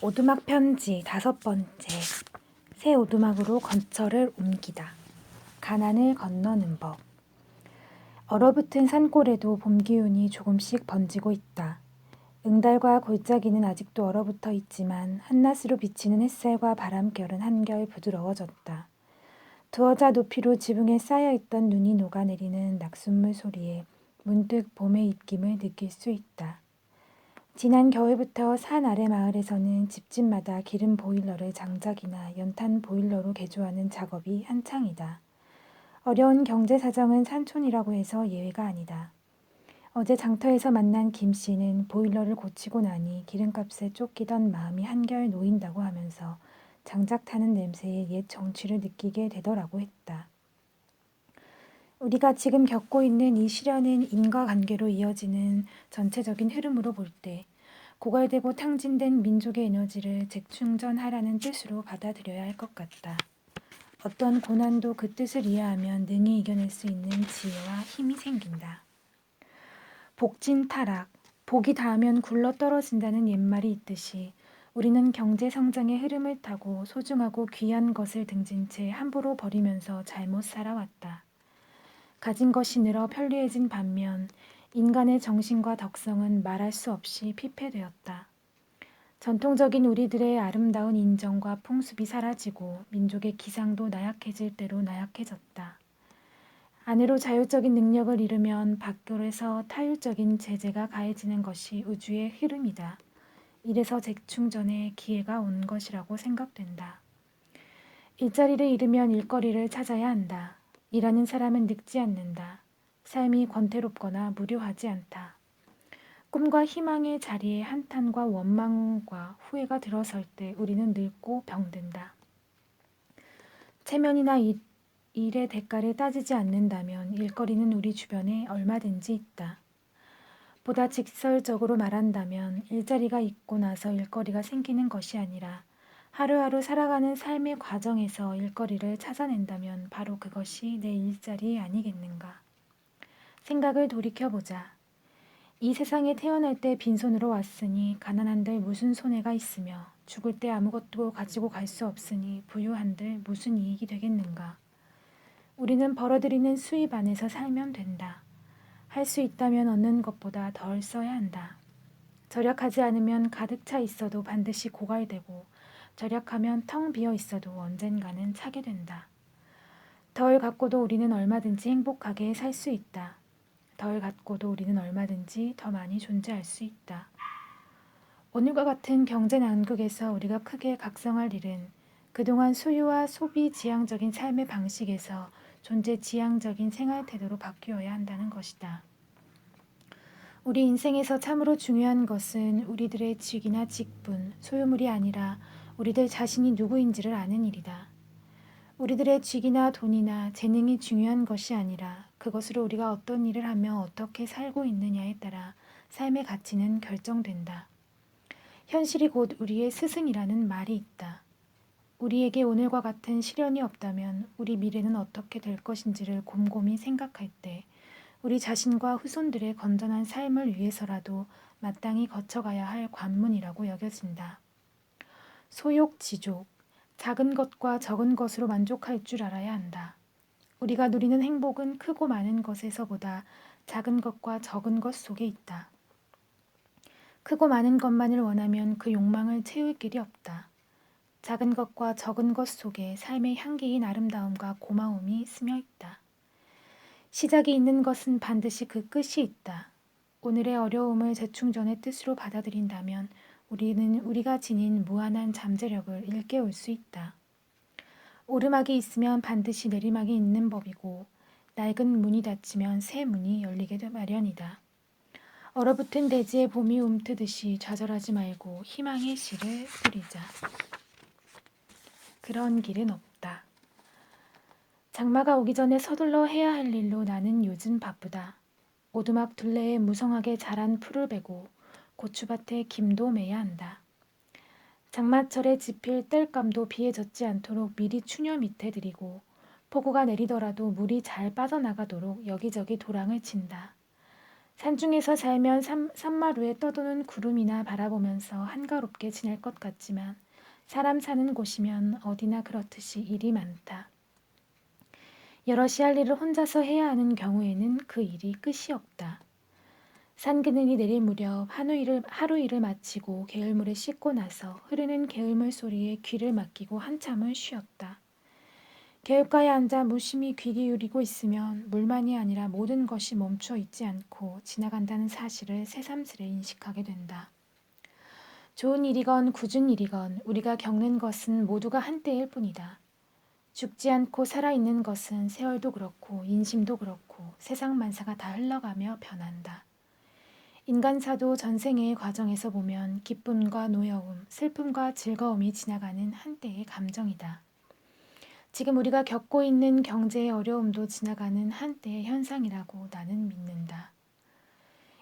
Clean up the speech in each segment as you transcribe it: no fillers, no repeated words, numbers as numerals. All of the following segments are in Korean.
오두막 편지 5번째. 새 오두막으로 건처를 옮기다. 가난을 건너는 법. 얼어붙은 산골에도 봄 기운이 조금씩 번지고 있다. 응달과 골짜기는 아직도 얼어붙어 있지만 한낮으로 비치는 햇살과 바람결은 한결 부드러워졌다. 두어자 높이로 지붕에 쌓여있던 눈이 녹아내리는 낙숫물 소리에 문득 봄의 입김을 느낄 수 있다. 지난 겨울부터 산 아래 마을에서는 집집마다 기름 보일러를 장작이나 연탄 보일러로 개조하는 작업이 한창이다. 어려운 경제 사정은 산촌이라고 해서 예외가 아니다. 어제 장터에서 만난 김 씨는 보일러를 고치고 나니 기름값에 쫓기던 마음이 한결 놓인다고 하면서 장작 타는 냄새에 옛 정취를 느끼게 되더라고 했다. 우리가 지금 겪고 있는 이 시련은 인과관계로 이어지는 전체적인 흐름으로 볼 때 고갈되고 탕진된 민족의 에너지를 재충전하라는 뜻으로 받아들여야 할 것 같다. 어떤 고난도 그 뜻을 이해하면 능히 이겨낼 수 있는 지혜와 힘이 생긴다. 복진 타락, 복이 닿으면 굴러 떨어진다는 옛말이 있듯이 우리는 경제 성장의 흐름을 타고 소중하고 귀한 것을 등진 채 함부로 버리면서 잘못 살아왔다. 가진 것이 늘어 편리해진 반면 인간의 정신과 덕성은 말할 수 없이 피폐되었다. 전통적인 우리들의 아름다운 인정과 풍습이 사라지고 민족의 기상도 나약해질 대로 나약해졌다. 안으로 자율적인 능력을 잃으면 밖으로서 타율적인 제재가 가해지는 것이 우주의 흐름이다. 이래서 재충전의 기회가 온 것이라고 생각된다. 일자리를 잃으면 일거리를 찾아야 한다. 일하는 사람은 늙지 않는다. 삶이 권태롭거나 무료하지 않다. 꿈과 희망의 자리에 한탄과 원망과 후회가 들어설 때 우리는 늙고 병든다. 체면이나 일의 대가를 따지지 않는다면 일거리는 우리 주변에 얼마든지 있다. 보다 직설적으로 말한다면 일자리가 있고 나서 일거리가 생기는 것이 아니라 하루하루 살아가는 삶의 과정에서 일거리를 찾아낸다면 바로 그것이 내 일자리 아니겠는가. 생각을 돌이켜보자. 이 세상에 태어날 때 빈손으로 왔으니 가난한들 무슨 손해가 있으며 죽을 때 아무것도 가지고 갈 수 없으니 부유한들 무슨 이익이 되겠는가. 우리는 벌어들이는 수입 안에서 살면 된다. 할 수 있다면 얻는 것보다 덜 써야 한다. 절약하지 않으면 가득 차 있어도 반드시 고갈되고 절약하면 텅 비어 있어도 언젠가는 차게 된다. 덜 갖고도 우리는 얼마든지 행복하게 살 수 있다. 덜 갖고도 우리는 얼마든지 더 많이 존재할 수 있다. 오늘과 같은 경제 난국에서 우리가 크게 각성할 일은 그동안 소유와 소비 지향적인 삶의 방식에서 존재 지향적인 생활 태도로 바뀌어야 한다는 것이다. 우리 인생에서 참으로 중요한 것은 우리들의 직이나 직분, 소유물이 아니라 우리들 자신이 누구인지를 아는 일이다. 우리들의 직이나 돈이나 재능이 중요한 것이 아니라 그것으로 우리가 어떤 일을 하며 어떻게 살고 있느냐에 따라 삶의 가치는 결정된다. 현실이 곧 우리의 스승이라는 말이 있다. 우리에게 오늘과 같은 시련이 없다면 우리 미래는 어떻게 될 것인지를 곰곰이 생각할 때 우리 자신과 후손들의 건전한 삶을 위해서라도 마땅히 거쳐가야 할 관문이라고 여겨진다. 소욕지족, 작은 것과 적은 것으로 만족할 줄 알아야 한다. 우리가 누리는 행복은 크고 많은 것에서보다 작은 것과 적은 것 속에 있다. 크고 많은 것만을 원하면 그 욕망을 채울 길이 없다. 작은 것과 적은 것 속에 삶의 향기인 아름다움과 고마움이 스며 있다. 시작이 있는 것은 반드시 그 끝이 있다. 오늘의 어려움을 재충전의 뜻으로 받아들인다면 우리는 우리가 지닌 무한한 잠재력을 일깨울 수 있다. 오르막이 있으면 반드시 내리막이 있는 법이고 낡은 문이 닫히면 새 문이 열리게 되 마련이다. 얼어붙은 대지에 봄이 움트듯이 좌절하지 말고 희망의 씨를 뿌리자. 그런 길은 없다. 장마가 오기 전에 서둘러 해야 할 일로 나는 요즘 바쁘다. 오두막 둘레에 무성하게 자란 풀을 베고 고추밭에 김도 매야 한다. 장마철에 지필 땔감도 비에 젖지 않도록 미리 추녀 밑에 들이고 폭우가 내리더라도 물이 잘 빠져나가도록 여기저기 도랑을 친다. 산중에서 살면 산마루에 떠도는 구름이나 바라보면서 한가롭게 지낼 것 같지만 사람 사는 곳이면 어디나 그렇듯이 일이 많다. 여럿이 할 일을 혼자서 해야 하는 경우에는 그 일이 끝이 없다. 산그늘이 내릴 무렵 하루 일을 마치고 게을물에 씻고 나서 흐르는 게을물 소리에 귀를 맡기고 한참을 쉬었다. 개울가에 앉아 무심히 귀 기울이고 있으면 물만이 아니라 모든 것이 멈춰 있지 않고 지나간다는 사실을 새삼스레 인식하게 된다. 좋은 일이건 굳은 일이건 우리가 겪는 것은 모두가 한때일 뿐이다. 죽지 않고 살아있는 것은 세월도 그렇고 인심도 그렇고 세상 만사가 다 흘러가며 변한다. 인간사도 전생의 과정에서 보면 기쁨과 노여움, 슬픔과 즐거움이 지나가는 한때의 감정이다. 지금 우리가 겪고 있는 경제의 어려움도 지나가는 한때의 현상이라고 나는 믿는다.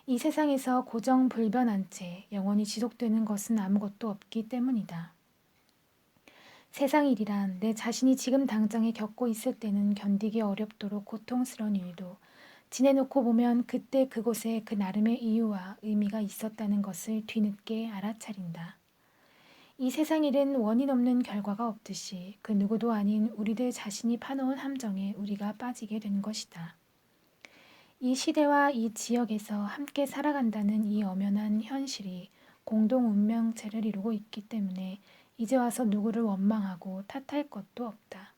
이 세상에서 고정불변한 채 영원히 지속되는 것은 아무것도 없기 때문이다. 세상 일이란 내 자신이 지금 당장에 겪고 있을 때는 견디기 어렵도록 고통스러운 일도 지내놓고 보면 그때 그곳에 그 나름의 이유와 의미가 있었다는 것을 뒤늦게 알아차린다. 이 세상 일은 원인 없는 결과가 없듯이 그 누구도 아닌 우리들 자신이 파놓은 함정에 우리가 빠지게 된 것이다. 이 시대와 이 지역에서 함께 살아간다는 이 엄연한 현실이 공동 운명체를 이루고 있기 때문에 이제 와서 누구를 원망하고 탓할 것도 없다.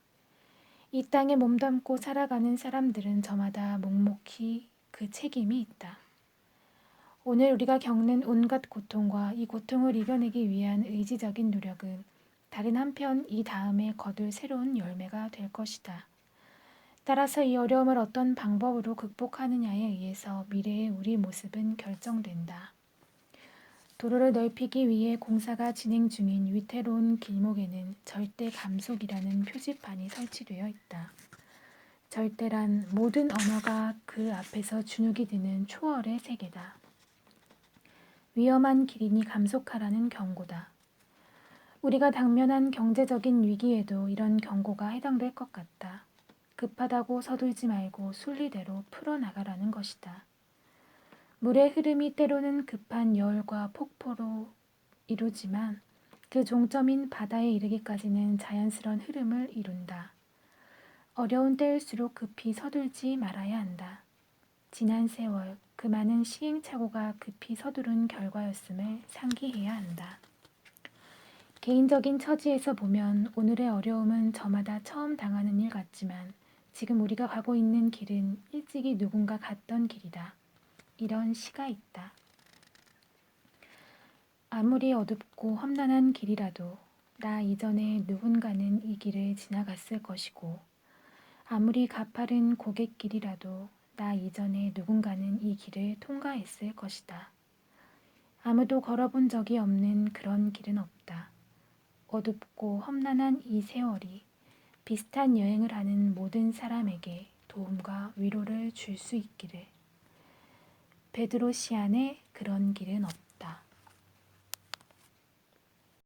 이 땅에 몸담고 살아가는 사람들은 저마다 묵묵히 그 책임이 있다. 오늘 우리가 겪는 온갖 고통과 이 고통을 이겨내기 위한 의지적인 노력은 다른 한편 이 다음에 거둘 새로운 열매가 될 것이다. 따라서 이 어려움을 어떤 방법으로 극복하느냐에 의해서 미래의 우리 모습은 결정된다. 도로를 넓히기 위해 공사가 진행 중인 위태로운 길목에는 절대 감속이라는 표지판이 설치되어 있다. 절대란 모든 언어가 그 앞에서 주눅이 드는 초월의 세계다. 위험한 길이니 감속하라는 경고다. 우리가 당면한 경제적인 위기에도 이런 경고가 해당될 것 같다. 급하다고 서둘지 말고 순리대로 풀어나가라는 것이다. 물의 흐름이 때로는 급한 열과 폭포로 이루지만 그 종점인 바다에 이르기까지는 자연스러운 흐름을 이룬다. 어려운 때일수록 급히 서둘지 말아야 한다. 지난 세월 그 많은 시행착오가 급히 서두른 결과였음을 상기해야 한다. 개인적인 처지에서 보면 오늘의 어려움은 저마다 처음 당하는 일 같지만 지금 우리가 가고 있는 길은 일찍이 누군가 갔던 길이다. 이런 시가 있다. 아무리 어둡고 험난한 길이라도 나 이전에 누군가는 이 길을 지나갔을 것이고 아무리 가파른 고갯길이라도 나 이전에 누군가는 이 길을 통과했을 것이다. 아무도 걸어본 적이 없는 그런 길은 없다. 어둡고 험난한 이 세월이 비슷한 여행을 하는 모든 사람에게 도움과 위로를 줄 수 있기를. 베드로 시안에 그런 길은 없다.